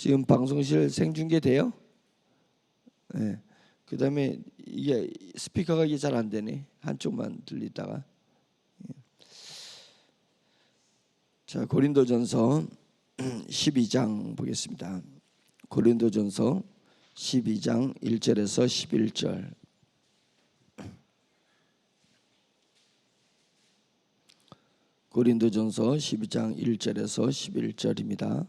지금 방송실 생중계돼요? 네. 그다음에 이게 스피커가 이게 잘 안 되네. 한쪽만 들리다가. 자, 고린도전서 12장 보겠습니다. 고린도전서 12장 1절에서 11절. 고린도전서 12장 1절에서 11절입니다.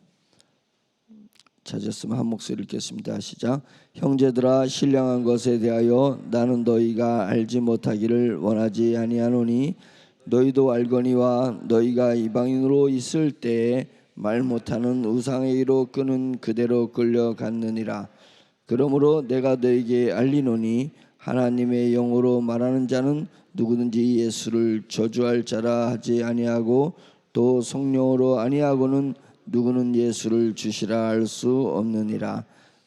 찾았으면 한 목소리 읽겠습니다. 시작. 형제들아, 신령한 것에 대하여 나는 너희가 알지 못하기를 원하지 아니하노니 너희도 알거니와 너희가 이방인으로 있을 때에 말 못하는 우상의 이로 끄는 그대로 끌려갔느니라. 그러므로 내가 너희에게 알리노니 하나님의 영으로 말하는 자는 누구든지 예수를 저주할 자라 하지 아니하고 또 성령으로 아니하고는 누구는 예수를 주시라 할 수 없느니라.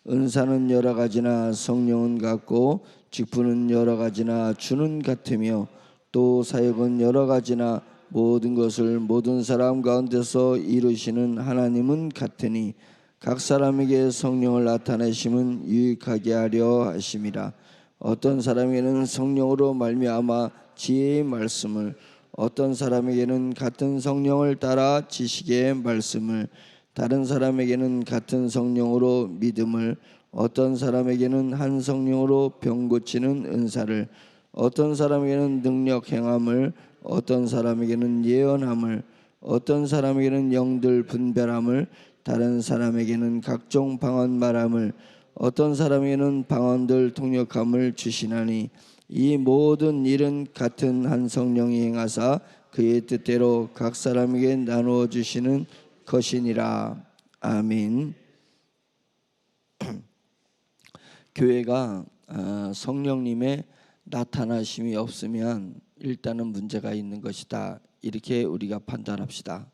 은사는 여러 가지나 성령은 같고 직분은 여러 가지나 주는 같으며 또 사역은 여러 가지나 모든 것을 모든 사람 가운데서 이루시는 하나님은 같으니 각 사람에게 성령을 나타내심은 유익하게 하려 하심이라. 어떤 사람에게는 성령으로 말미암아 지혜의 말씀을, 어떤 사람에게는 같은 성령을 따라 지식의 말씀을, 다른 사람에게는 같은 성령으로 믿음을, 어떤 사람에게는 한 성령으로 병 고치는 은사를, 어떤 사람에게는 능력 행함을, 어떤 사람에게는 예언함을, 어떤 사람에게는 영들 분별함을, 다른 사람에게는 각종 방언 말함을, 어떤 사람에게는 방언들 통역함을 주시나니 이 모든 일은 같은 한 성령이 행하사 그의 뜻대로 각 사람에게 나누어 주시는 것이니라. 아멘. 교회가 성령님의 나타나심이 없으면 일단은 문제가 있는 것이다. 이렇게 우리가 판단합시다.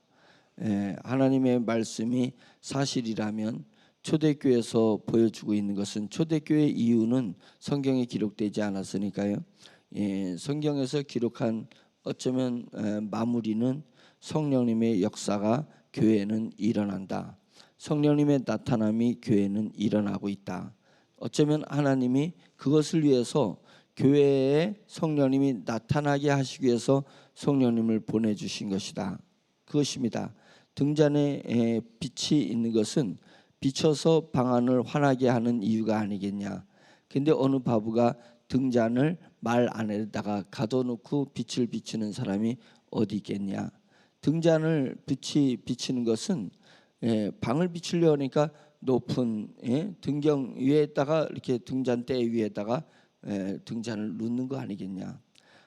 하나님의 말씀이 사실이라면 초대교회에서 보여주고 있는 것은, 초대교회 이유는 성경에 기록되지 않았으니까요. 성경에서 기록한 어쩌면 마무리는 성령님의 역사가 교회에는 일어난다. 성령님의 나타남이 교회에는 일어나고 있다. 어쩌면 하나님이 그것을 위해서 교회에 성령님이 나타나게 하시기 위해서 성령님을 보내주신 것이다. 그것입니다. 등잔에 빛이 있는 것은 비춰서 방안을 환하게 하는 이유가 아니겠냐. 근데 어느 바보가 등잔을 말 안에다가 가둬놓고 빛을 비추는 사람이 어디 있겠냐. 등잔을 빛이 비치는 것은 방을 비추려 하니까 높은 등경 위에다가 이렇게 등잔대 위에다가 등잔을 놓는 거 아니겠냐.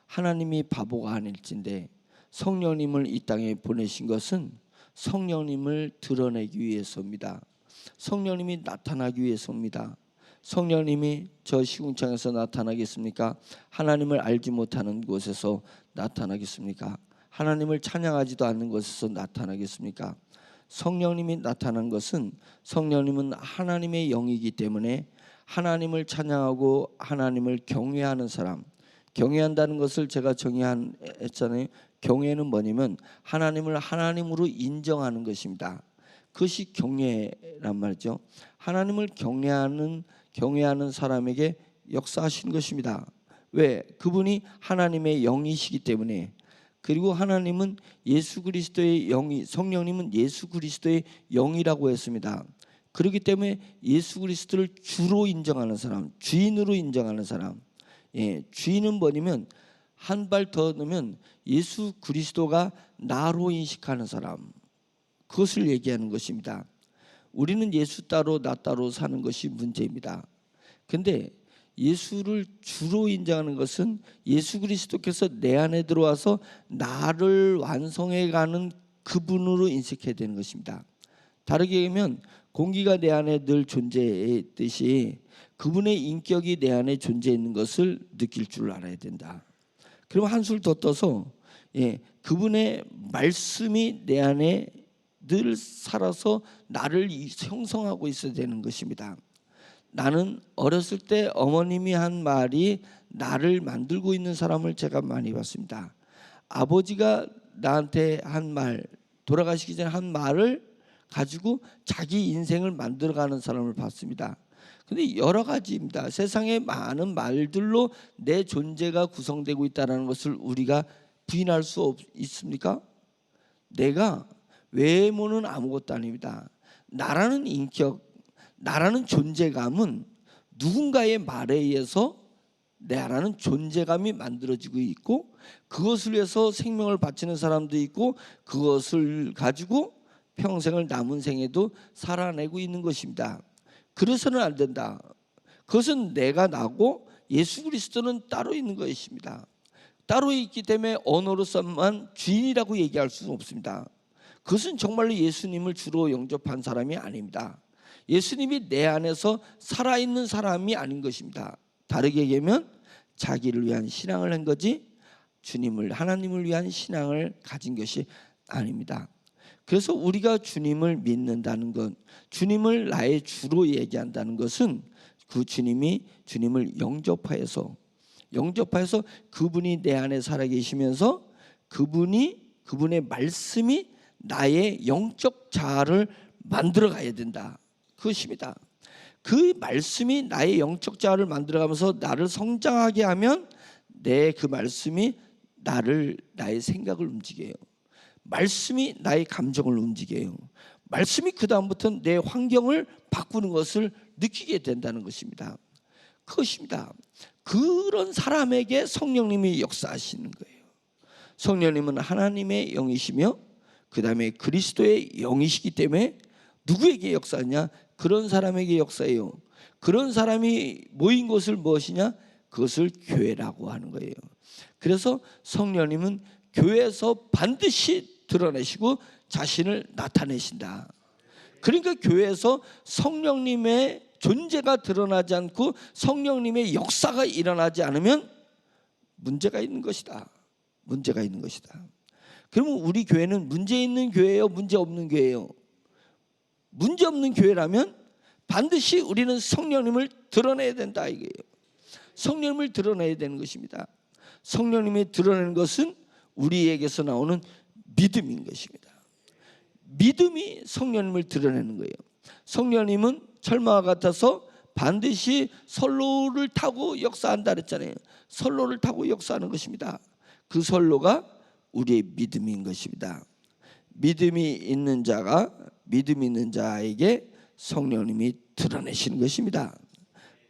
하나님이 바보가 아닐진데 성령님을 이 땅에 보내신 것은 성령님을 드러내기 위해서입니다. 성령님이 나타나기 위해서입니다. 성령님이 저 시궁창에서 나타나겠습니까? 하나님을 알지 못하는 곳에서 나타나겠습니까? 하나님을 찬양하지도 않는 곳에서 나타나겠습니까? 성령님이 나타난 것은, 성령님은 하나님의 영이기 때문에 하나님을 찬양하고 하나님을 경외하는 사람, 경외한다는 것을 제가 정의했잖아요. 경외는 뭐냐면 하나님을 하나님으로 인정하는 것입니다. 그것이 경외란 말이죠. 하나님을 경외하는 사람에게 역사하신 것입니다. 왜? 그분이 하나님의 영이시기 때문에. 그리고 하나님은 예수 그리스도의 영이, 성령님은 예수 그리스도의 영이라고 했습니다. 그렇기 때문에 예수 그리스도를 주로 인정하는 사람, 주인으로 인정하는 사람. 주인은 뭐냐면 한 발 더 넣으면 예수 그리스도가 나로 인식하는 사람, 그것을 얘기하는 것입니다. 우리는 예수 따로 나 따로 사는 것이 문제입니다. 그런데 예수를 주로 인정하는 것은 예수 그리스도께서 내 안에 들어와서 나를 완성해가는 그분으로 인식해야 되는 것입니다. 다르게 얘기하면 공기가 내 안에 늘 존재했듯이 그분의 인격이 내 안에 존재하는 것을 느낄 줄 알아야 된다. 그럼 한술 더 떠서 그분의 말씀이 내 안에 늘 살아서 나를 형성하고 있어야 되는 것입니다. 나는 어렸을 때 어머님이 한 말이 나를 만들고 있는 사람을 제가 많이 봤습니다. 아버지가 나한테 한 말, 돌아가시기 전에 한 말을 가지고 자기 인생을 만들어가는 사람을 봤습니다. 근데 여러 가지입니다. 세상에 많은 말들로 내 존재가 구성되고 있다는 것을 우리가 부인할 수 있습니까? 내가 외모는 아무것도 아닙니다. 나라는 인격, 나라는 존재감은 누군가의 말에 의해서 나라는 존재감이 만들어지고 있고, 그것을 위해서 생명을 바치는 사람도 있고, 그것을 가지고 평생을 남은 생에도 살아내고 있는 것입니다. 그래서는 안 된다. 그것은 내가 나고 예수 그리스도는 따로 있는 것입니다. 따로 있기 때문에 언어로서만 주인이라고 얘기할 수는 없습니다. 그것은 정말로 예수님을 주로 영접한 사람이 아닙니다. 예수님이 내 안에서 살아있는 사람이 아닌 것입니다. 다르게 얘기하면 자기를 위한 신앙을 한 거지 주님을, 하나님을 위한 신앙을 가진 것이 아닙니다. 그래서 우리가 주님을 믿는다는 것, 주님을 나의 주로 얘기한다는 것은 그 주님을 영접하여서 그분이 내 안에 살아계시면서 그분의 말씀이 나의 영적 자아를 만들어 가야 된다. 그것입니다. 그 말씀이 나의 영적 자아를 만들어가면서 나를 성장하게 하면 그 말씀이 나의 생각을 움직여요. 말씀이 나의 감정을 움직여요. 말씀이 그 다음부터 내 환경을 바꾸는 것을 느끼게 된다는 것입니다. 그것입니다. 그런 사람에게 성령님이 역사하시는 거예요. 성령님은 하나님의 영이시며 그 다음에 그리스도의 영이시기 때문에 누구에게 역사하냐? 그런 사람에게 역사해요. 그런 사람이 모인 것을 무엇이냐? 그것을 교회라고 하는 거예요. 그래서 성령님은 교회에서 반드시 드러내시고 자신을 나타내신다. 그러니까 교회에서 성령님의 존재가 드러나지 않고 성령님의 역사가 일어나지 않으면 문제가 있는 것이다. 문제가 있는 것이다. 그러면 우리 교회는 문제 있는 교회예요? 문제 없는 교회예요? 문제 없는 교회라면 반드시 우리는 성령님을 드러내야 된다 이거예요. 성령님을 드러내야 되는 것입니다. 성령님이 드러내는 것은 우리에게서 나오는 믿음인 것입니다. 믿음이 성령님을 드러내는 거예요. 성령님은 철마와 같아서 반드시 선로를 타고 역사한다 그랬잖아요. 선로를 타고 역사하는 것입니다. 그 선로가 우리의 믿음인 것입니다. 믿음이 있는 자에게 성령님이 드러내시는 것입니다.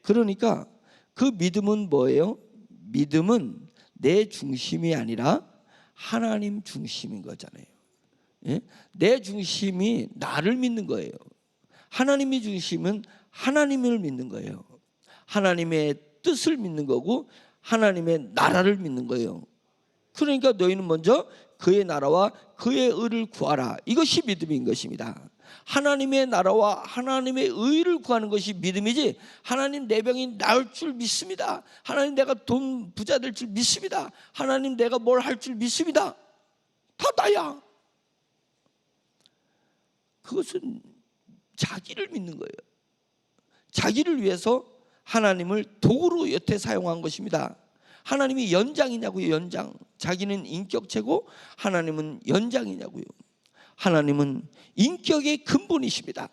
그러니까 그 믿음은 뭐예요? 믿음은 내 중심이 아니라 하나님 중심인 거잖아요. 예? 내 중심이 나를 믿는 거예요. 하나님의 중심은 하나님을 믿는 거예요. 하나님의 뜻을 믿는 거고 하나님의 나라를 믿는 거예요. 그러니까 너희는 먼저 그의 나라와 그의 의를 구하라. 이것이 믿음인 것입니다. 하나님의 나라와 하나님의 의를 구하는 것이 믿음이지, 하나님 내 병이 나을 줄 믿습니다, 하나님 내가 돈 부자 될 줄 믿습니다, 하나님 내가 뭘 할 줄 믿습니다, 다 나야. 그것은 자기를 믿는 거예요. 자기를 위해서 하나님을 도구로 여태 사용한 것입니다. 하나님이 연장이냐고요? 연장. 자기는 인격체고 하나님은 연장이냐고요? 하나님은 인격의 근본이십니다.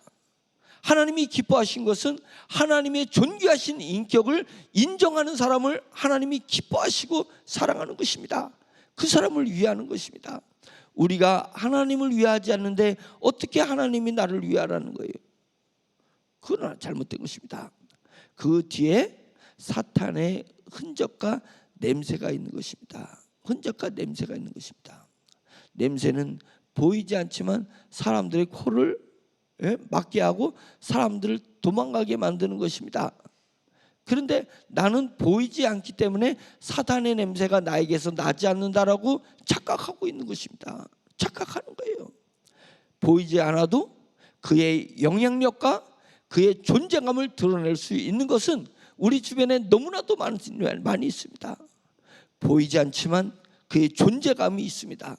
하나님이 기뻐하신 것은 하나님의 존귀하신 인격을 인정하는 사람을 하나님이 기뻐하시고 사랑하는 것입니다. 그 사람을 위하는 것입니다. 우리가 하나님을 위하지 않는데 어떻게 하나님이 나를 위하라는 거예요? 그건 잘못된 것입니다. 그 뒤에 사탄의 흔적과 냄새가 있는 것입니다. 흔적과 냄새가 있는 것입니다. 냄새는 보이지 않지만 사람들의 코를 막게 하고 사람들을 도망가게 만드는 것입니다. 그런데 나는 보이지 않기 때문에 사탄의 냄새가 나에게서 나지 않는다라고 착각하고 있는 것입니다. 착각하는 거예요. 보이지 않아도 그의 영향력과 그의 존재감을 드러낼 수 있는 것은 우리 주변에 너무나도 많이 있습니다. 보이지 않지만 그의 존재감이 있습니다.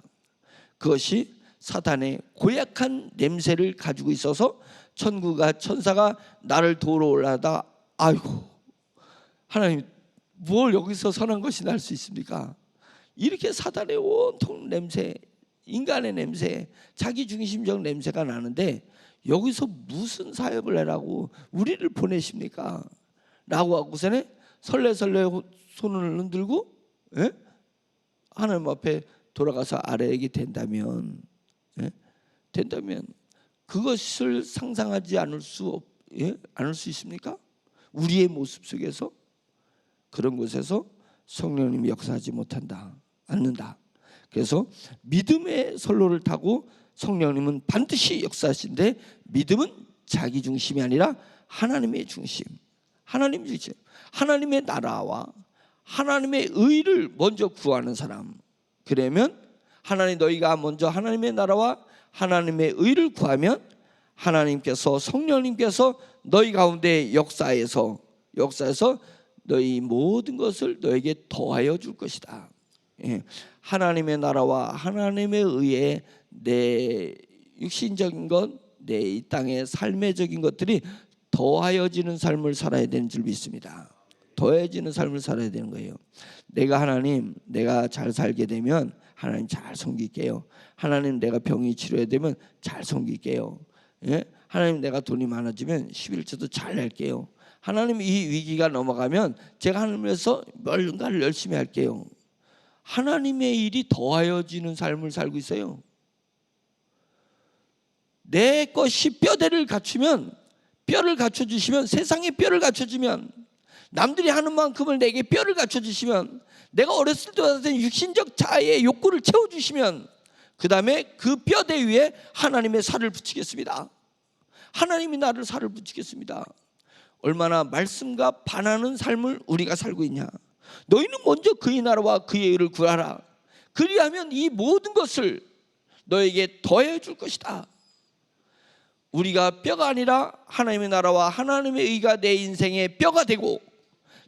그것이 사탄의 고약한 냄새를 가지고 있어서 천사가 나를 도우러 올라다, 아이고 하나님 뭘 여기서 선한 것이 날 수 있습니까? 이렇게 사탄의 온통 냄새, 인간의 냄새, 자기 중심적 냄새가 나는데 여기서 무슨 사역을 해라고 우리를 보내십니까? 라고 하고서는 설레설레 손을 흔들고, 예? 하나님 앞에 돌아가서 아뢰게 된다면, 예? 된다면 그것을 상상하지 않을 수 있습니까? 우리의 모습 속에서 그런 곳에서 성령님이 역사하지 않는다. 그래서 믿음의 선로를 타고 성령님은 반드시 역사하시는데, 믿음은 자기 중심이 아니라 하나님의 중심, 하나님의 나라와 하나님의 의를 먼저 구하는 사람. 그러면 너희가 먼저 하나님의 나라와 하나님의 의를 구하면 하나님께서, 성령님께서 너희 가운데 역사해서 너희 모든 것을 너에게 더하여 줄 것이다. 하나님의 나라와 하나님의 의에 내 육신적인 것, 내 이 땅의 삶의적인 것들이 더하여지는 삶을 살아야 되는 줄 믿습니다. 더해지는 삶을 살아야 되는 거예요. 내가 잘 살게 되면 하나님 잘 섬길게요. 하나님, 내가 병이 치료해야 되면 잘 섬길게요. 하나님, 내가 돈이 많아지면 11조도 잘 낼게요. 하나님, 이 위기가 넘어가면 제가 하나님에서 뭔가를 열심히 할게요. 하나님의 일이 더하여지는 삶을 살고 있어요. 내 것이 뼈대를 갖추면, 뼈를 갖춰주시면, 세상에 뼈를 갖춰주면, 남들이 하는 만큼을 내게 뼈를 갖춰주시면, 내가 어렸을 때 받았던 육신적 자아의 욕구를 채워주시면, 그 다음에 그 뼈대 위에 하나님의 살을 붙이겠습니다. 하나님이 나를 살을 붙이겠습니다. 얼마나 말씀과 반하는 삶을 우리가 살고 있냐. 너희는 먼저 그의 나라와 그의 의를 구하라. 그리하면 이 모든 것을 너에게 더해 줄 것이다. 우리가 뼈가 아니라 하나님의 나라와 하나님의 의가 내 인생의 뼈가 되고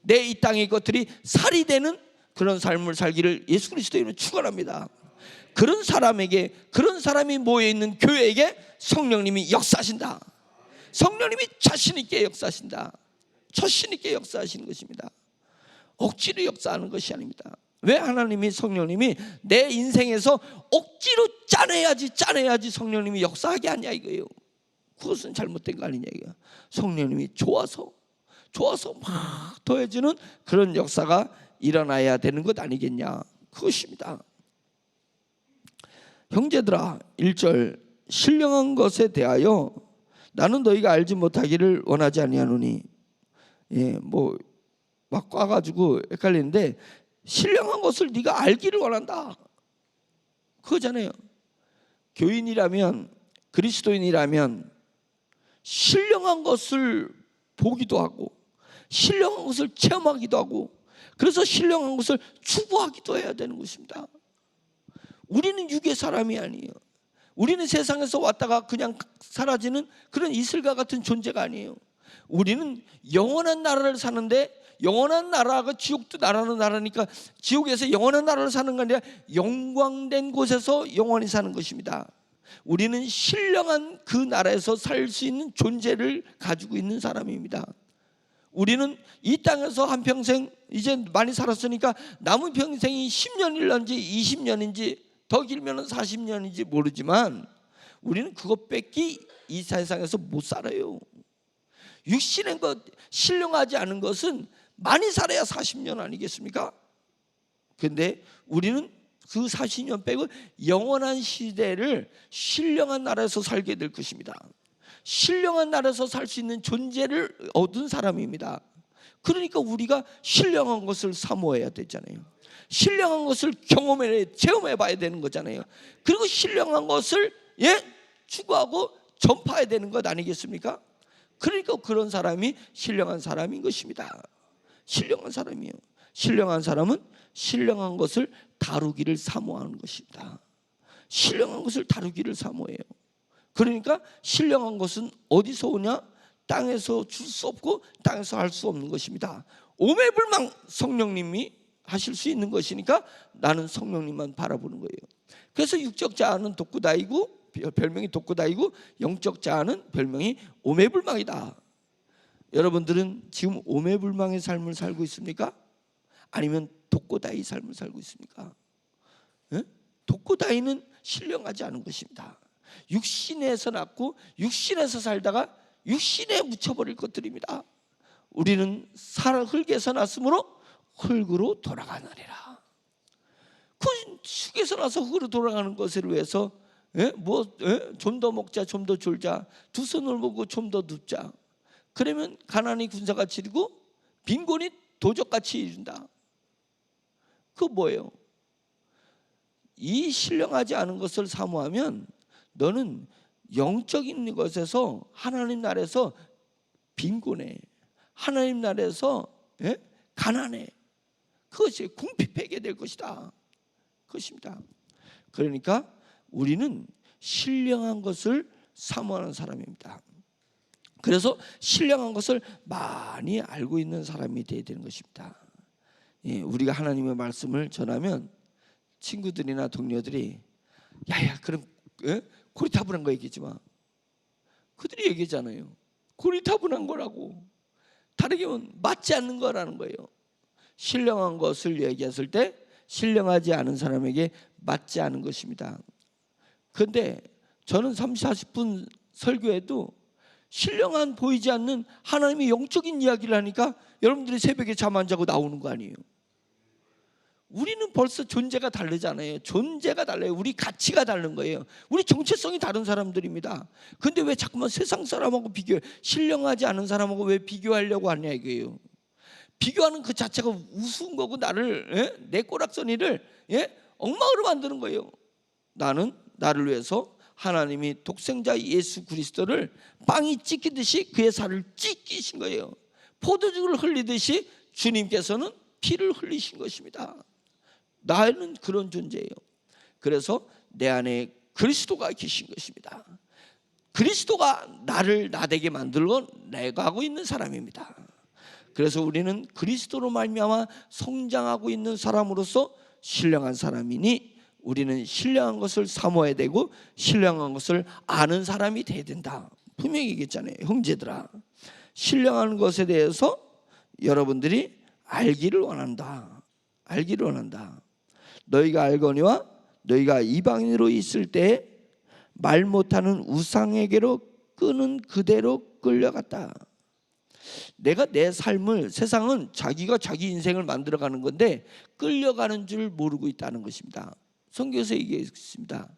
내 이 땅의 것들이 살이 되는 그런 삶을 살기를 예수 그리스도로 축원합니다. 그런 사람이 모여있는 교회에게 성령님이 역사하신다. 성령님이 자신 있게 역사하신다. 처신 있게 역사하시는 것입니다. 억지로 역사하는 것이 아닙니다. 왜 성령님이 내 인생에서 억지로 짜내야지 성령님이 역사하게 하냐 이거예요. 그것은 잘못된 거 아니냐 이거예요. 성령님이 좋아서 막 더해지는 그런 역사가 일어나야 되는 것 아니겠냐, 그것입니다. 형제들아, 1절, 신령한 것에 대하여 나는 너희가 알지 못하기를 원하지 아니하노니. 막 꽈가지고 헷갈리는데, 신령한 것을 네가 알기를 원한다, 그거잖아요. 교인이라면, 그리스도인이라면 신령한 것을 보기도 하고 신령한 것을 체험하기도 하고, 그래서 신령한 것을 추구하기도 해야 되는 것입니다. 우리는 육의 사람이 아니에요. 우리는 세상에서 왔다가 그냥 사라지는 그런 이슬과 같은 존재가 아니에요. 우리는 영원한 나라를 사는데, 영원한 나라가 지옥도 나라는 나라니까 지옥에서 영원한 나라를 사는 게 아니라 영광된 곳에서 영원히 사는 것입니다. 우리는 신령한 그 나라에서 살 수 있는 존재를 가지고 있는 사람입니다. 우리는 이 땅에서 한평생 이제 많이 살았으니까 남은 평생이 10년일런지 20년인지 더 길면 40년인지 모르지만 우리는 그것밖에 이 세상에서 못 살아요. 육신의 것, 신령하지 않은 것은 많이 살아야 40년 아니겠습니까? 그런데 우리는 그 40년 빼고 영원한 시대를 신령한 나라에서 살게 될 것입니다. 신령한 나라에서 살 수 있는 존재를 얻은 사람입니다. 그러니까 우리가 신령한 것을 사모해야 되잖아요. 신령한 것을 체험해 봐야 되는 거잖아요. 그리고 신령한 것을 추구하고 전파해야 되는 것 아니겠습니까? 그러니까 그런 사람이 신령한 사람인 것입니다. 신령한 사람이에요. 신령한 사람은 신령한 것을 다루기를 사모하는 것입니다. 신령한 것을 다루기를 사모해요. 그러니까 신령한 것은 어디서 오냐? 땅에서 줄 수 없고 땅에서 할 수 없는 것입니다. 오매불망 성령님이 하실 수 있는 것이니까 나는 성령님만 바라보는 거예요. 그래서 육적 자아는 독구다이고, 별명이 독구다이고, 영적 자아는 별명이 오매불망이다. 여러분들은 지금 오매불망의 삶을 살고 있습니까? 아니면 독고다이 삶을 살고 있습니까? 독고다이는 신령하지 않은 것입니다. 육신에서 낳고 육신에서 살다가 육신에 묻혀버릴 것들입니다. 우리는 흙에서 났으므로 흙으로 돌아가느니라. 그 흙에서 나서 흙으로 돌아가는 것을 위해서 좀 더 먹자, 좀 더 졸자, 두 손을 모으고 좀 더 눕자. 그러면 가난이 군사같이 이루고 빈곤이 도적같이 이룬다. 그거 뭐예요? 이 신령하지 않은 것을 사모하면 너는 영적인 것에서 하나님 나라에서 빈곤해, 하나님 나라에서 가난해. 그것이 궁핍하게 될 것이다. 그것입니다. 그러니까 우리는 신령한 것을 사모하는 사람입니다. 그래서 신령한 것을 많이 알고 있는 사람이 되어야 되는 것입니다. 우리가 하나님의 말씀을 전하면 친구들이나 동료들이 야야 그럼 고리타분한 거 얘기하지 마. 그들이 얘기하잖아요. 고리타분한 거라고. 다르게 하면 맞지 않는 거라는 거예요. 신령한 것을 얘기했을 때 신령하지 않은 사람에게 맞지 않은 것입니다. 그런데 저는 30, 40분 설교에도 신령한 보이지 않는 하나님의 영적인 이야기를 하니까 여러분들이 새벽에 잠 안 자고 나오는 거 아니에요. 우리는 벌써 존재가 다르잖아요. 존재가 달라요. 우리 가치가 다른 거예요. 우리 정체성이 다른 사람들입니다. 근데 왜 자꾸만 세상 사람하고 비교해? 신령하지 않은 사람하고 왜 비교하려고 하냐 이거예요. 비교하는 그 자체가 우스운 거고 나를 내 꼬락서니를 엉망으로 만드는 거예요. 나는 나를 위해서 하나님이 독생자 예수 그리스도를 빵이 찢기듯이 그의 살을 찢기신 거예요. 포도주를 흘리듯이 주님께서는 피를 흘리신 것입니다. 나는 그런 존재예요. 그래서 내 안에 그리스도가 계신 것입니다. 그리스도가 나를 나되게 만들고 내가 하고 있는 사람입니다. 그래서 우리는 그리스도로 말미암아 성장하고 있는 사람으로서 신령한 사람이니 우리는 신령한 것을 사모해야 되고 신령한 것을 아는 사람이 돼야 된다. 분명히 얘기했잖아요. 형제들아, 신령한 것에 대해서 여러분들이 알기를 원한다. 알기를 원한다. 너희가 알거니와 너희가 이방인으로 있을 때 말 못하는 우상에게로 끄는 그대로 끌려갔다. 내가 내 삶을, 세상은 자기가 자기 인생을 만들어가는 건데 끌려가는 줄 모르고 있다는 것입니다. 성경에서 얘기했습니다.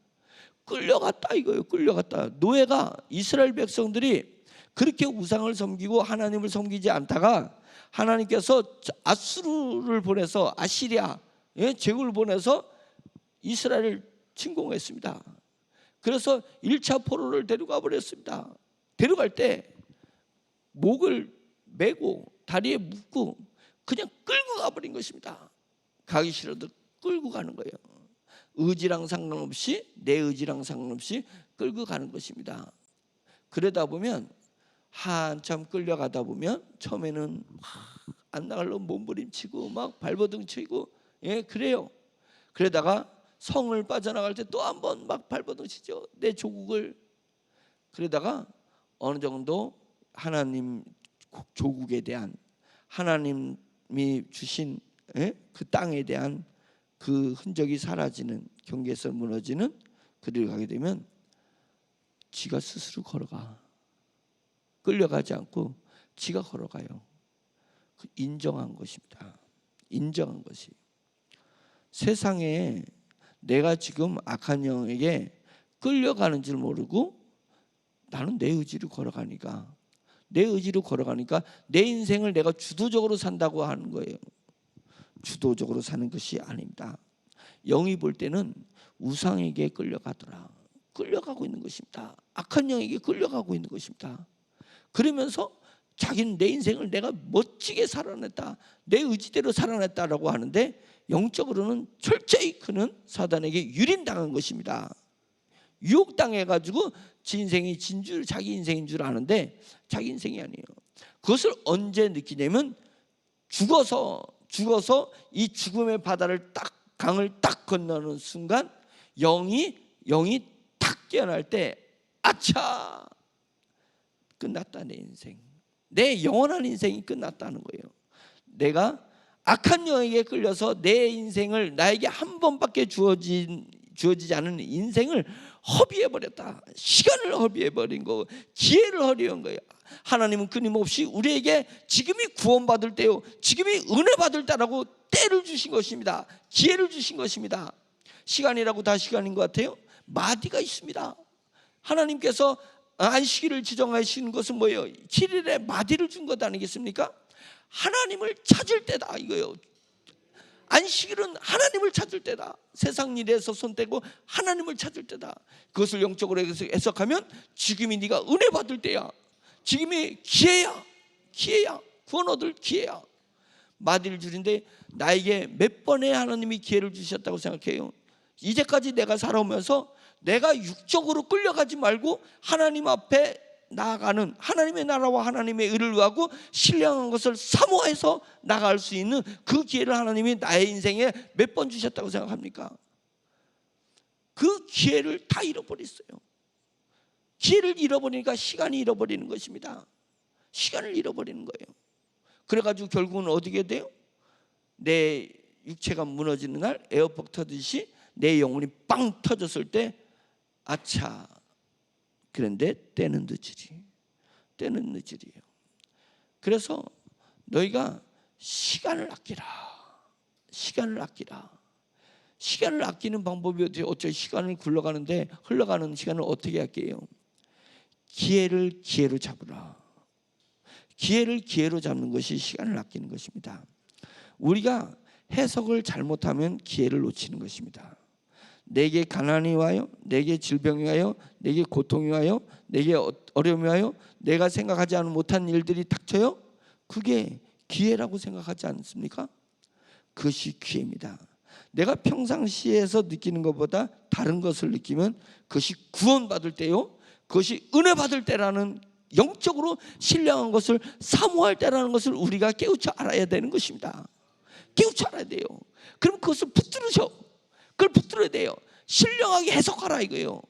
끌려갔다 이거예요. 끌려갔다. 노예가 이스라엘 백성들이 그렇게 우상을 섬기고 하나님을 섬기지 않다가 하나님께서 아수르를 보내서 아시리아 제국을 보내서 이스라엘을 침공했습니다. 그래서 1차 포로를 데려가 버렸습니다. 데려갈 때 목을 메고 다리에 묶고 그냥 끌고 가버린 것입니다. 가기 싫어도 끌고 가는 거예요. 의지랑 상관없이, 내 의지랑 상관없이 끌고 가는 것입니다. 그러다 보면 한참 끌려가다 보면 처음에는 안 나가려고 몸부림치고 막 발버둥 치고 그래요. 그러다가 성을 빠져나갈 때 또 한 번 막 발버둥 치죠. 내 조국을. 그러다가 어느 정도 하나님 조국에 대한 하나님이 주신 그 땅에 대한 그 흔적이 사라지는, 경계선 무너지는 그를 가게 되면 지가 스스로 걸어가. 끌려가지 않고 지가 걸어가요. 인정한 것입니다. 인정한 것이. 세상에 내가 지금 악한 영에게 끌려가는 줄 모르고 나는 내 의지로 걸어가니까 내 인생을 내가 주도적으로 산다고 하는 거예요. 주도적으로 사는 것이 아닙니다. 영이 볼 때는 우상에게 끌려가더라. 끌려가고 있는 것입니다. 악한 영에게 끌려가고 있는 것입니다. 그러면서 자기는 내 인생을 내가 멋지게 살아냈다, 내 의지대로 살아냈다라고 하는데 영적으로는 철저히 그는 사단에게 유린당한 것입니다. 유혹당해가지고 지 인생이 자기 인생인 줄 아는데 자기 인생이 아니에요. 그것을 언제 느끼냐면 죽어서 이 죽음의 바다를 강을 딱 건너는 순간 영이 탁 깨어날 때 아차, 끝났다. 내 인생, 내 영원한 인생이 끝났다는 거예요. 내가 악한 영에게 끌려서 내 인생을 나에게 한 번밖에 주어지지 않은 인생을 허비해버렸다. 시간을 허비해버린 거, 기회를 허비한 거예요. 하나님은 끊임없이 우리에게 지금이 구원받을 때요, 지금이 은혜 받을 때라고 때를 주신 것입니다. 기회를 주신 것입니다. 시간이라고 다 시간인 것 같아요? 마디가 있습니다. 하나님께서 안식일을 지정하시는 것은 뭐예요? 7일에 마디를 준 것 아니겠습니까? 하나님을 찾을 때다 이거예요. 안식일은 하나님을 찾을 때다. 세상 일에서 손 떼고 하나님을 찾을 때다. 그것을 영적으로 해석하면 지금이 네가 은혜 받을 때야. 지금이 기회야. 기회야. 구원 얻을 기회야. 마디를 주는데 나에게 몇 번의 하나님이 기회를 주셨다고 생각해요? 이제까지 내가 살아오면서 내가 육적으로 끌려가지 말고 하나님 앞에 나아가는, 하나님의 나라와 하나님의 의를 위하고 신령한 것을 사모해서 나갈 수 있는 그 기회를 하나님이 나의 인생에 몇 번 주셨다고 생각합니까? 그 기회를 다 잃어버렸어요. 기회를 잃어버리니까 시간이 잃어버리는 것입니다. 시간을 잃어버리는 거예요. 그래가지고 결국은 어떻게 돼요? 내 육체가 무너지는 날 에어컨 터듯이 내 영혼이 빵 터졌을 때 아차, 그런데 때는 늦으리. 때는 늦으리요. 그래서 너희가 시간을 아끼라. 시간을 아끼라. 시간을 아끼는 방법이 어째 시간을 흘러가는 시간을 어떻게 아껴요? 기회를 기회로 잡으라. 기회를 기회로 잡는 것이 시간을 아끼는 것입니다. 우리가 해석을 잘못하면 기회를 놓치는 것입니다. 내게 가난이 와요, 내게 질병이 와요, 내게 고통이 와요, 내게 어려움이 와요, 내가 생각하지 못한 일들이 닥쳐요. 그게 기회라고 생각하지 않습니까? 그것이 기회입니다. 내가 평상시에서 느끼는 것보다 다른 것을 느끼면 그것이 구원받을 때요, 그것이 은혜 받을 때라는, 영적으로 신령한 것을 사모할 때라는 것을 우리가 깨우쳐 알아야 되는 것입니다. 깨우쳐 알아야 돼요. 그럼 그것을 붙들으셔. 그걸 붙들어야 돼요. 신령하게 해석하라 이거예요.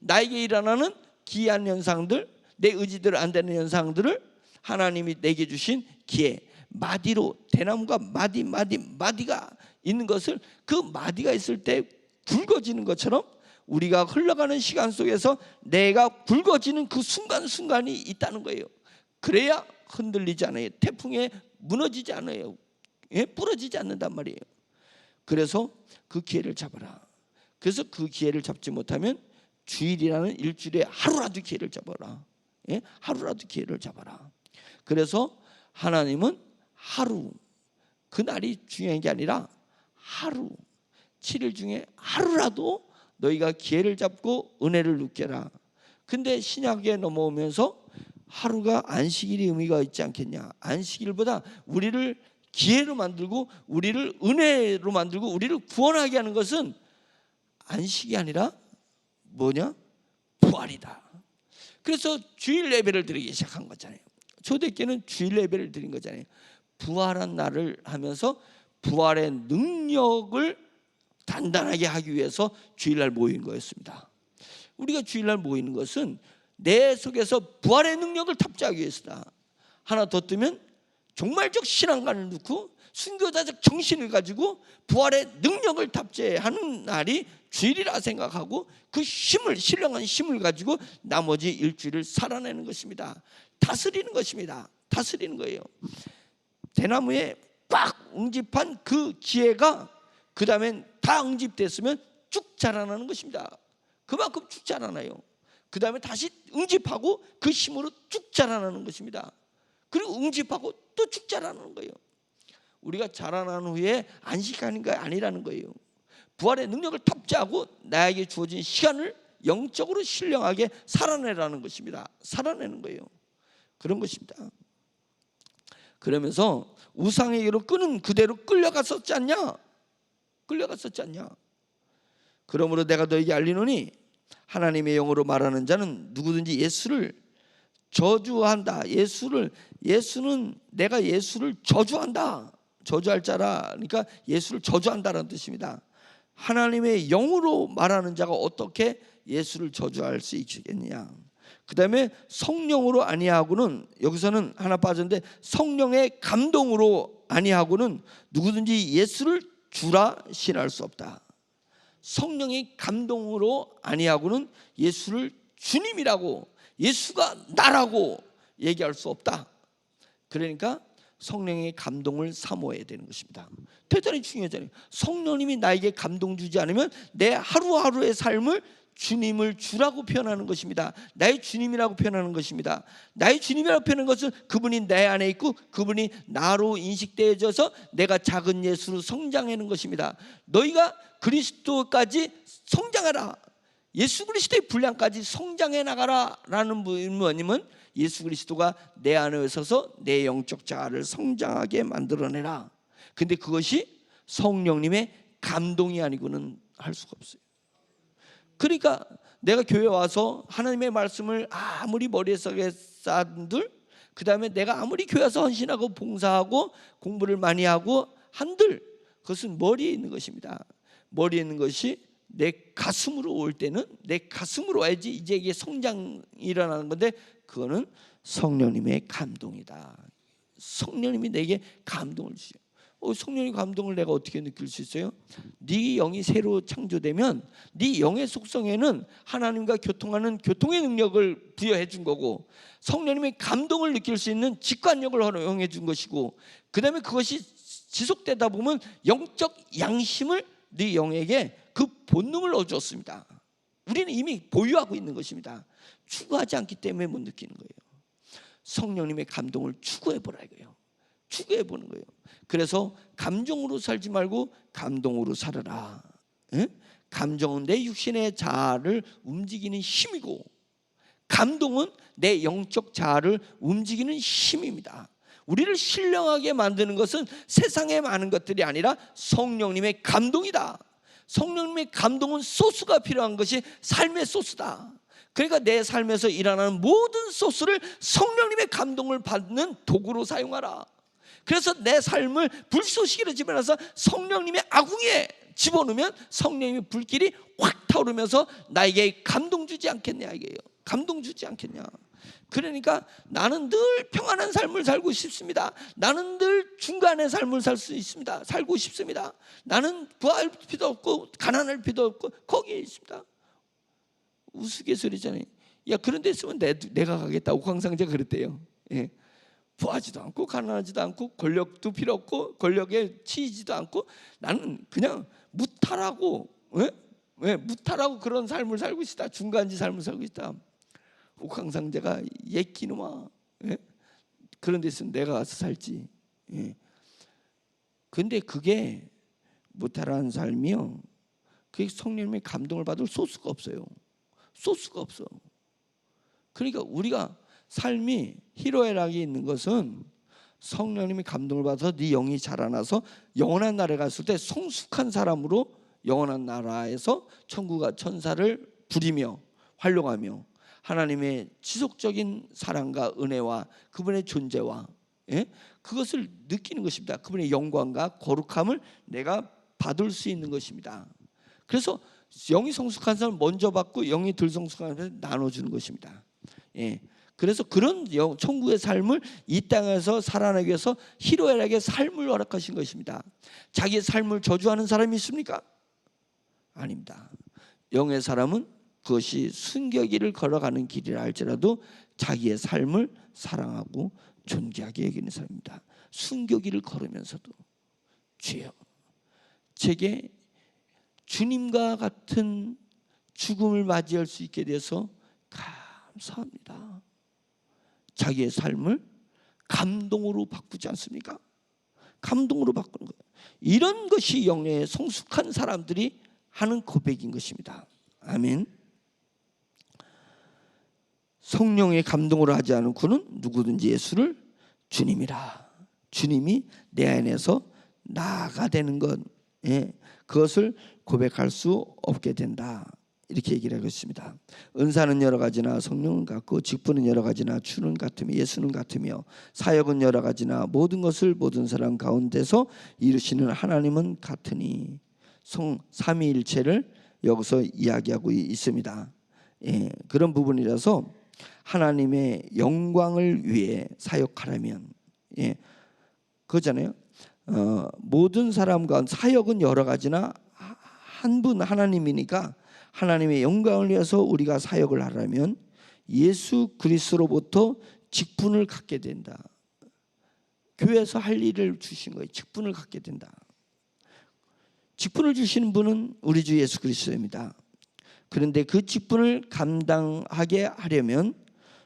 나에게 일어나는 기이한 현상들, 내 의지대로 안 되는 현상들을 하나님이 내게 주신 기회, 마디로, 대나무가 마디가 있는 것을, 그 마디가 있을 때 굵어지는 것처럼 우리가 흘러가는 시간 속에서 내가 굵어지는 그 순간순간이 있다는 거예요. 그래야 흔들리지 않아요. 태풍에 무너지지 않아요. 부러지지 않는단 말이에요. 그래서 그 기회를 잡아라. 그래서 그 기회를 잡지 못하면 주일이라는 일주일에 하루라도 기회를 잡아라. 하루라도 기회를 잡아라. 그래서 하나님은 하루, 그날이 중요한 게 아니라 하루, 7일 중에 하루라도 너희가 기회를 잡고 은혜를 누려라. 근데 신약에 넘어오면서 하루가 안식일이 의미가 있지 않겠냐. 안식일보다 우리를 기회로 만들고 우리를 은혜로 만들고 우리를 구원하게 하는 것은 안식이 아니라 뭐냐? 부활이다. 그래서 주일 예배를 드리기 시작한 거잖아요. 초대교회는 주일 예배를 드린 거잖아요. 부활한 날을 하면서 부활의 능력을 단단하게 하기 위해서 주일날 모인 거였습니다. 우리가 주일날 모이는 것은 내 속에서 부활의 능력을 탑재하기 위해서다. 하나 더 뜨면 종말적 신앙관을 넣고 순교자적 정신을 가지고 부활의 능력을 탑재하는 날이 주일이라 생각하고 그 힘을, 신령한 힘을 가지고 나머지 일주일을 살아내는 것입니다. 다스리는 것입니다. 다스리는 거예요. 대나무에 꽉 응집한 그 기회가 그 다음엔 다 응집됐으면 쭉 자라나는 것입니다. 그만큼 쭉 자라나요. 그 다음에 다시 응집하고 그 힘으로 쭉 자라나는 것입니다. 그리고 응집하고 또 쭉 자라나는 거예요. 우리가 자라난 후에 안식하는 게 아니라는 거예요. 부활의 능력을 탑재하고 나에게 주어진 시간을 영적으로 신령하게 살아내라는 것입니다. 살아내는 거예요. 그런 것입니다. 그러면서 우상에게로 끄는 그대로 끌려갔었지 않냐? 끌려갔었지 않냐? 그러므로 내가 너에게 알리노니 하나님의 영으로 말하는 자는 누구든지 예수를 저주한다. 예수는 내가 예수를 저주한다. 저주할 자라. 그러니까 예수를 저주한다라는 뜻입니다. 하나님의 영으로 말하는 자가 어떻게 예수를 저주할 수 있겠느냐? 그 다음에 성령으로 아니하고는, 여기서는 하나 빠졌는데 성령의 감동으로 아니하고는 누구든지 예수를 주라 신할 수 없다. 성령의 감동으로 아니하고는 예수를 주님이라고, 예수가 나라고 얘기할 수 없다. 그러니까 성령의 감동을 사모해야 되는 것입니다. 대단히 중요하잖아요. 성령님이 나에게 감동 주지 않으면 내 하루하루의 삶을 주님을 주라고 표현하는 것입니다. 나의 주님이라고 표현하는 것입니다. 나의 주님이라고 표현하는 것은 그분이 내 안에 있고 그분이 나로 인식되어져서 내가 작은 예수로 성장하는 것입니다. 너희가 그리스도까지 성장하라, 예수 그리스도의 분량까지 성장해 나가라 라는 의미는 예수 그리스도가 내 안에 있어서 내 영적 자아를 성장하게 만들어내라. 근데 그것이 성령님의 감동이 아니고는 할 수가 없어요. 그러니까 내가 교회 와서 하나님의 말씀을 아무리 머리에 쌓은들, 그 다음에 내가 아무리 교회 와서 헌신하고 봉사하고 공부를 많이 하고 한들, 그것은 머리에 있는 것입니다. 머리에 있는 것이 내 가슴으로 올 때는 내 가슴으로 와야지 이제 이게 성장이 일어나는 건데, 그거는 성령님의 감동이다. 성령님이 내게 감동을 주죠. 성령의 감동을 내가 어떻게 느낄 수 있어요? 네 영이 새로 창조되면 네 영의 속성에는 하나님과 교통하는 교통의 능력을 부여해 준 거고, 성령님의 감동을 느낄 수 있는 직관력을 허용해 준 것이고, 그 다음에 그것이 지속되다 보면 영적 양심을 네 영에게 그 본능을 얻었습니다. 우리는 이미 보유하고 있는 것입니다. 추구하지 않기 때문에 못 느끼는 거예요. 성령님의 감동을 추구해 보라 이거예요. 추구해 보는 거예요. 그래서 감정으로 살지 말고 감동으로 살아라. 감정은 내 육신의 자아를 움직이는 힘이고, 감동은 내 영적 자아를 움직이는 힘입니다. 우리를 신령하게 만드는 것은 세상에 많은 것들이 아니라 성령님의 감동이다. 성령님의 감동은 소스가 필요한 것이 삶의 소스다. 그러니까 내 삶에서 일어나는 모든 소스를 성령님의 감동을 받는 도구로 사용하라. 그래서 내 삶을 불쏘시개로 집어넣어서 성령님의 아궁이에 집어넣으면 성령님의 불길이 확 타오르면서 나에게 감동 주지 않겠냐 이게요. 감동 주지 않겠냐. 그러니까 나는 늘 평안한 삶을 살고 싶습니다. 나는 늘 중간의 삶을 살 수 있습니다. 살고 싶습니다. 나는 부할 필요도 없고 가난할 필요도 없고 거기에 있습니다. 우스갯소리잖아요. 야, 그런 데 있으면 내가 가겠다. 옥황상제가 그랬대요. 예. 부하지도 않고 가난하지도 않고 권력도 필요 없고 권력에 치이지도 않고 나는 그냥 무탈하고, 무탈하고 그런 삶을 살고 싶다. 중간지 삶을 살고 싶다. 옥황상제가 예끼놈아, 그런 데 있으면 내가 가서 살지. 근데 그게 무탈한 삶이요, 그게 성령님의 감동을 받을 소스가 없어요. 소스가 없어. 그러니까 우리가 삶이 희로애락이 있는 것은 성령님이 감동을 받아서 네 영이 자라나서 영원한 나라에 갔을 때 성숙한 사람으로 영원한 나라에서 천국과 천사를 부리며 활용하며 하나님의 지속적인 사랑과 은혜와 그분의 존재와 그것을 느끼는 것입니다. 그분의 영광과 거룩함을 내가 받을 수 있는 것입니다. 그래서 영이 성숙한 사람을 먼저 받고 영이 덜 성숙한 사람을 나눠주는 것입니다. 그래서 그런 천국의 삶을 이 땅에서 살아내기 위해서 희로애락의 삶을 허락하신 것입니다. 자기의 삶을 저주하는 사람이 있습니까? 아닙니다. 영의 사람은 그것이 순교길을 걸어가는 길이라 할지라도 자기의 삶을 사랑하고 존귀하게 여기는 사람입니다. 순교길을 걸으면서도 주여, 제게 주님과 같은 죽음을 맞이할 수 있게 돼서 감사합니다. 자기의 삶을 감동으로 바꾸지 않습니까? 감동으로 바꾸는 거예요. 이런 것이 영의 성숙한 사람들이 하는 고백인 것입니다. 아멘. 성령의 감동으로 하지 않은 그는 누구든지 예수를 주님이라, 주님이 내 안에서 나가 되는 것, 그것을 고백할 수 없게 된다, 이렇게 얘기를 하고 있습니다. 은사는 여러 가지나 성령은 같고 직분은 여러 가지나 주는 같으며 예수는 같으며 사역은 여러 가지나 모든 것을 모든 사람 가운데서 이루시는 하나님은 같으니, 삼위일체를 여기서 이야기하고 있습니다. 그런 부분이라서 하나님의 영광을 위해 사역하려면, 그거잖아요. 모든 사람과 사역은 여러 가지나 한 분 하나님이니까 하나님의 영광을 위해서 우리가 사역을 하려면 예수 그리스도로부터 직분을 갖게 된다. 교회에서 할 일을 주신 거예요. 직분을 갖게 된다. 직분을 주시는 분은 우리 주 예수 그리스도입니다. 그런데 그 직분을 감당하게 하려면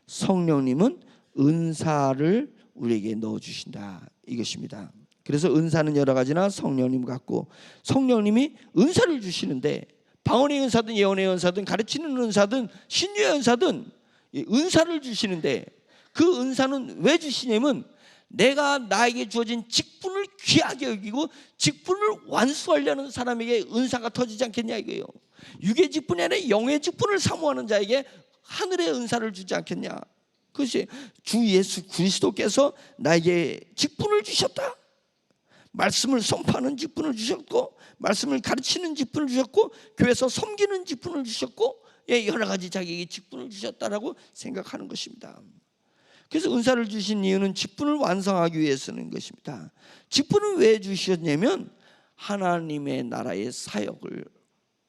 성령님은 은사를 우리에게 넣어주신다 이것입니다. 그래서 은사는 여러 가지나 성령님 같고, 성령님이 은사를 주시는데 방언의 은사든 예언의 은사든 가르치는 은사든 신유의 은사든 은사를 주시는데, 그 은사는 왜 주시냐면 내가 나에게 주어진 직분을 귀하게 여기고 직분을 완수하려는 사람에게 은사가 터지지 않겠냐 이거예요. 육의 직분이 아니라 영의 직분을 사모하는 자에게 하늘의 은사를 주지 않겠냐. 그것이 주 예수 그리스도께서 나에게 직분을 주셨다. 말씀을 선포하는 직분을 주셨고, 말씀을 가르치는 직분을 주셨고, 교회에서 섬기는 직분을 주셨고, 여러 가지 자기에게 직분을 주셨다라고 생각하는 것입니다. 그래서 은사를 주신 이유는 직분을 완성하기 위해서는 것입니다. 직분을 왜 주셨냐면 하나님의 나라의 사역을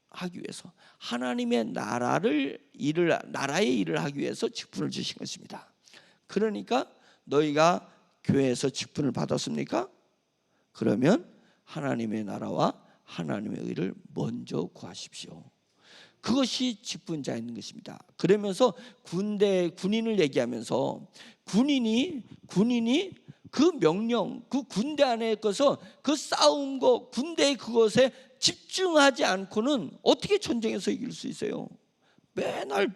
하기 위해서, 하나님의 나라의 일을 하기 위해서 직분을 주신 것입니다. 그러니까 너희가 교회에서 직분을 받았습니까? 그러면 하나님의 나라와 하나님의 의를 먼저 구하십시오. 그것이 직분자 있는 것입니다. 그러면서 군인을 얘기하면서 군인이 그 명령, 그 군대 안에 있어서 그 싸움, 군대의 그것에 집중하지 않고는 어떻게 전쟁에서 이길 수 있어요? 맨날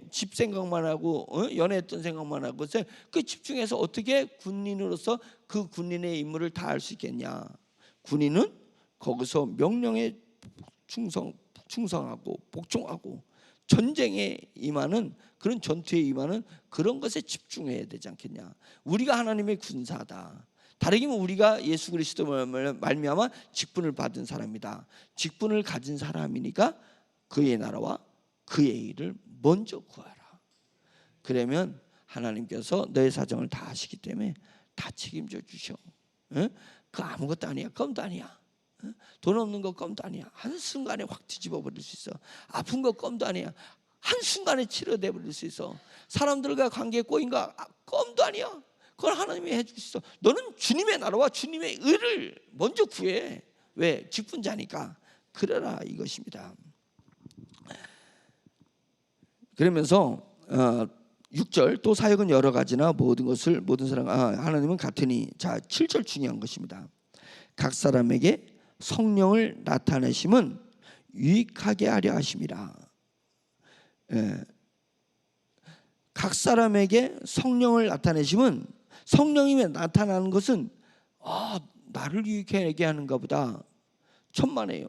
집 생각만 하고 연애했던 생각만 하고 그 집중해서 어떻게 군인으로서 그 군인의 임무를 다할 수 있겠냐? 군인은 거기서 명령에 충성하고 복종하고 전쟁에 임하는, 그런 전투에 임하는 그런 것에 집중해야 되지 않겠냐? 우리가 하나님의 군사다. 다르게 말하면 우리가 예수 그리스도 말미암아 직분을 받은 사람이다. 직분을 가진 사람이니까 그의 나라와 그의 일을 먼저 구하라. 그러면 하나님께서 너의 사정을 다 아시기 때문에 다 책임져 주셔. 그 아무것도 아니야. 껌도 아니야. 돈 없는 거 껌도 아니야. 한순간에 확 뒤집어 버릴 수 있어. 아픈 거 껌도 아니야. 한순간에 치료돼 버릴 수 있어. 사람들과 관계에 꼬인 거 껌도 아니야. 그걸 하나님이 해줄 수 있어. 너는 주님의 나라와 주님의 의를 먼저 구해. 왜? 직분자니까. 그러라 이것입니다. 그러면서 6절 또 사역은 여러 가지나 모든 사람 하나님은 같으니, 자 7절 중요한 것입니다. 각 사람에게 성령을 나타내심은 유익하게 하려 하심이라. 각 사람에게 성령을 나타내심은, 성령님이 나타나는 것은 나를 유익하게 하는가 보다. 천만에요.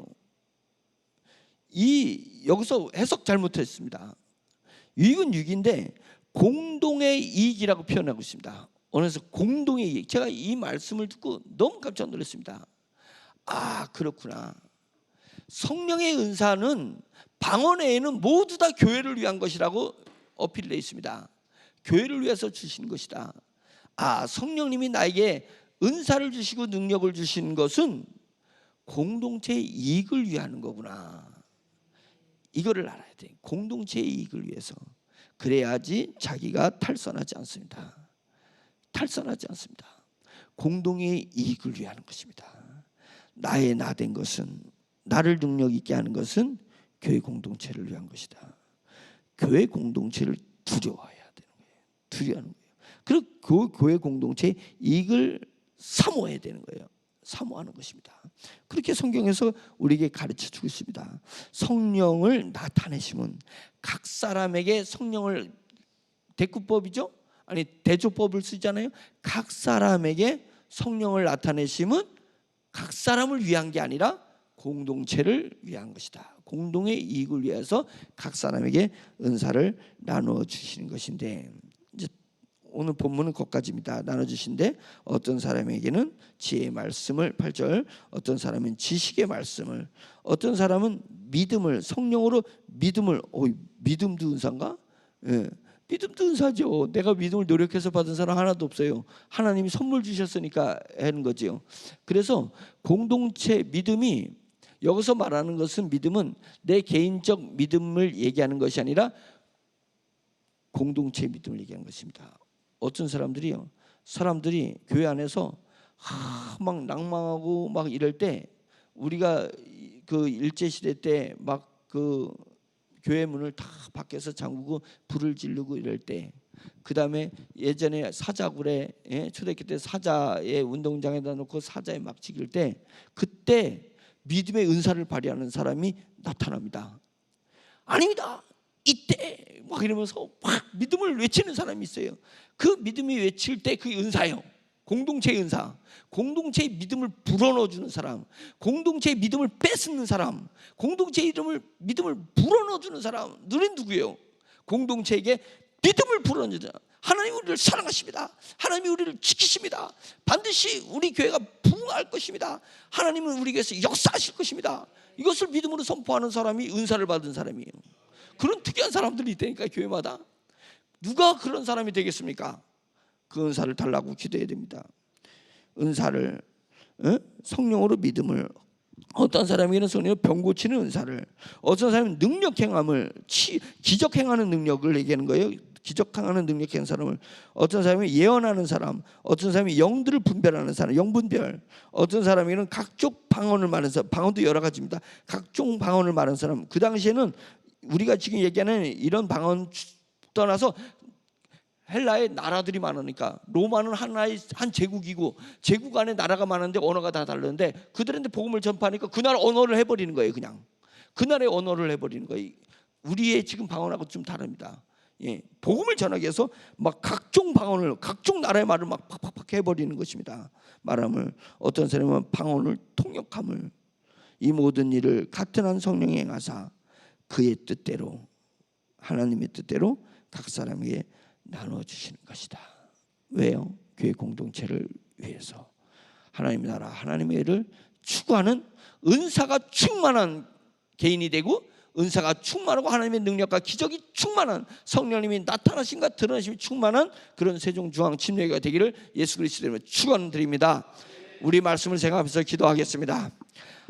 여기서 해석 잘못했습니다. 유익은 유익인데 공동의 이익이라고 표현하고 있습니다. 어느새 공동의 이익. 제가 이 말씀을 듣고 너무 깜짝 놀랐습니다. 그렇구나. 성령의 은사는 방언 외에는 모두 다 교회를 위한 것이라고 어필되어 있습니다. 교회를 위해서 주신 것이다. 성령님이 나에게 은사를 주시고 능력을 주시는 것은 공동체의 이익을 위하는 거구나. 이거를 알아야 돼. 공동체의 이익을 위해서. 그래야지 자기가 탈선하지 않습니다. 탈선하지 않습니다. 공동의 이익을 위하는 것입니다. 나의 나된 것은, 나를 능력 있게 하는 것은 교회 공동체를 위한 것이다. 교회 공동체를 두려워해야 되는 거예요. 두려워하는 거예요. 그리고 그 교회 공동체의 이익을 사모해야 되는 거예요. 사모하는 것입니다. 그렇게 성경에서 우리에게 가르쳐 주고 있습니다. 성령을 나타내심은, 각 사람에게 성령을, 대꾸법이죠? 아니 대조법을 쓰잖아요. 각 사람에게 성령을 나타내심은 각 사람을 위한 게 아니라 공동체를 위한 것이다. 공동의 이익을 위해서 각 사람에게 은사를 나누어 주시는 것인데, 이제 오늘 본문은 거기까지입니다. 나눠주신데 어떤 사람에게는 지혜의 말씀을, 8절 어떤 사람은 지식의 말씀을, 어떤 사람은 믿음을, 성령으로 믿음을. 믿음도 은사인가? 믿음도 은사죠. 내가 믿음을 노력해서 받은 사람 하나도 없어요. 하나님이 선물 주셨으니까 하는 거죠. 그래서 공동체 믿음이 여기서 말하는 것은 믿음은 내 개인적 믿음을 얘기하는 것이 아니라 공동체 믿음을 얘기하는 것입니다. 어떤 사람들이 교회 안에서 막 낭망하고 막 이럴 때, 우리가 그 일제 시대 때 막 그 교회 문을 다 밖에서 잠그고 불을 지르고 이럴 때, 그 다음에 예전에 사자굴에, 초대교 때 사자의 운동장에다 놓고 사자에 막 찍을 때, 그때 믿음의 은사를 발휘하는 사람이 나타납니다. 아닙니다, 이때 막 이러면서 막 믿음을 외치는 사람이 있어요. 그 믿음이 외칠 때 그 은사예요. 공동체의 은사, 공동체의 믿음을 불어넣어주는 사람, 공동체의 믿음을 뺏는 사람, 공동체의 믿음을 불어넣어주는 사람들은 누구예요? 공동체에게 믿음을 불어넣는, 하나님 우리를 사랑하십니다, 하나님이 우리를 지키십니다, 반드시 우리 교회가 부흥할 것입니다, 하나님은 우리 교회에서 역사하실 것입니다, 이것을 믿음으로 선포하는 사람이 은사를 받은 사람이에요. 그런 특이한 사람들이 있다니까, 교회마다. 누가 그런 사람이 되겠습니까? 그 은사를 달라고 기도해야 됩니다. 은사를, 성령으로 믿음을, 어떤 사람에게는 성령으로 병 고치는 은사를, 어떤 사람은 능력 행함을, 기적 행하는 능력을 얘기하는 거예요. 기적 행하는 능력 행하는 사람을, 어떤 사람이 예언하는 사람, 어떤 사람이 영들을 분별하는 사람, 영분별, 어떤 사람에게는 각종 방언을 말하는 사람, 방언도 여러 가지입니다. 각종 방언을 말하는 사람. 그 당시에는 우리가 지금 얘기하는 이런 방언 떠나서 헬라의 나라들이 많으니까, 로마는 하나의 한 제국이고 제국 안에 나라가 많은데 언어가 다 다르는데, 그들한테 복음을 전파하니까 그 나라 언어를 해버리는 거예요. 그냥 그 나라의 언어를 해버리는 거예요. 우리의 지금 방언하고 좀 다릅니다. 복음을 전하기 위해서 막 각종 방언을, 각종 나라의 말을 막 팍팍팍 해버리는 것입니다. 말함을, 어떤 사람은 방언을, 통역함을, 이 모든 일을 같은 한 성령이 행하사 그의 뜻대로, 하나님의 뜻대로 각 사람에게 나누어 주시는 것이다. 왜요? 교회 공동체를 위해서, 하나님의 나라, 하나님의 일을 추구하는 은사가 충만한 개인이 되고, 은사가 충만하고 하나님의 능력과 기적이 충만한, 성령님이 나타나심과 드러나심이 충만한 그런 세종중앙 침례교회가 되기를 예수 그리스도 이름으로 축원드립니다. 우리 말씀을 생각하면서 기도하겠습니다.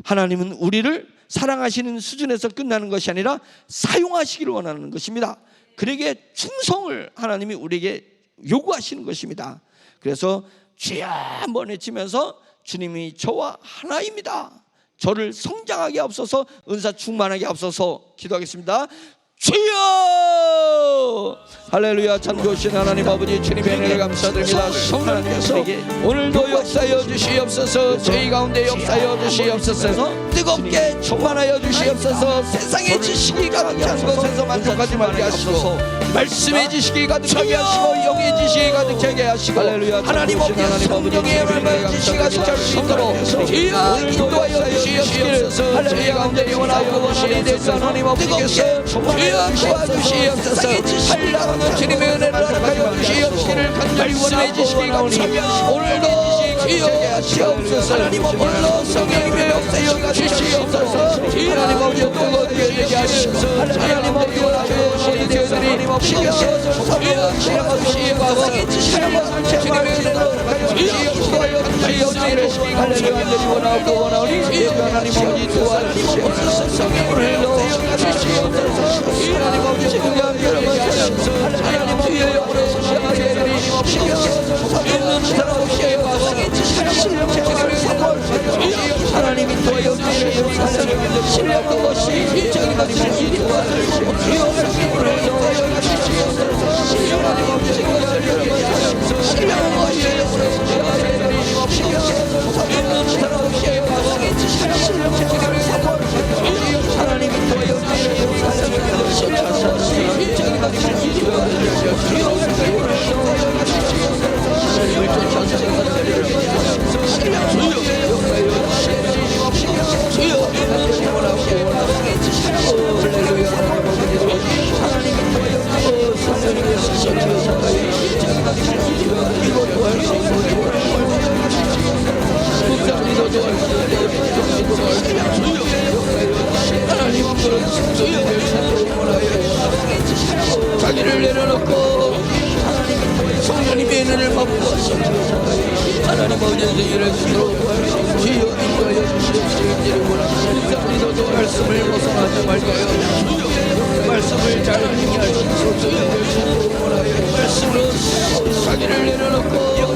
하나님은 우리를 사랑하시는 수준에서 끝나는 것이 아니라 사용하시기를 원하는 것입니다. 그에게 충성을 하나님이 우리에게 요구하시는 것입니다. 그래서 주여 한번 외치면서, 주님이 저와 하나입니다, 저를 성장하게 하옵소서, 은사 충만하게 하옵소서 기도하겠습니다. 주여! 할렐루야. 참 좋으신 하나님 아버지, 주님의 은혜를 감사드립니다. 성령께서 오늘도 역사하여 주시옵소서, 저희 가운데 역사하여 주시옵소서, 뜨겁게 충만하여 주시옵소서, 세상의 지식이 가득한 것에서 만족하지 말게 하시고, 말씀의 지식이 가득하게 하시고, 영의 지식이 가득하게 하시고, 하나님 아버지 성령의 열매의 지식이 가득할 수 있도록 주여 인도하여 주시옵소서. 저희 가운데 영원하고 원하리 되사 하나님 아버지께서 주여 도와주시옵소서. 한량없는 주님의 은혜를 허락하여 주시옵시기를 간절히 원하옵고, 오늘도 주여 주시옵소서. 하나님 오늘도 성령님의 역사여 주시옵소서. 하나님 아버지 뜨겁게 되게 하시고, 하나님 아버지 우리 교회들이 신령하소서, 신령하시옵소서. 주님의 은혜를 허락하여 주시옵시기를 간절히 원하오니 하나님 아버지 도와주시옵소서. 오늘도 주시옵소서. 하나님 아버지 공감하게 하시옵소서. 하나님 아버지 영으로 신령하게 해주시옵소서. 있는 사람 없이 하나님이 도와여 주시옵소서. 신뢰도 없이 일정이 없이 도와주시옵소서. 도와여 주시옵소서. 하나님 아버지 신뢰도 없이 있는 사람 없이 하나님이 도와여 주시옵소서. 신뢰도 없이 일정이 없이 자기를 내려놓고 성령님의 은혜를 받고 하나님 아버지의 일을 주도록 주여 인도하여 주시옵시기를 원합니다. 우리도 말씀을 벗어나지 말게 하여 말씀을 잘 행하여 주옵소서. 말씀으로 자기를 내려놓고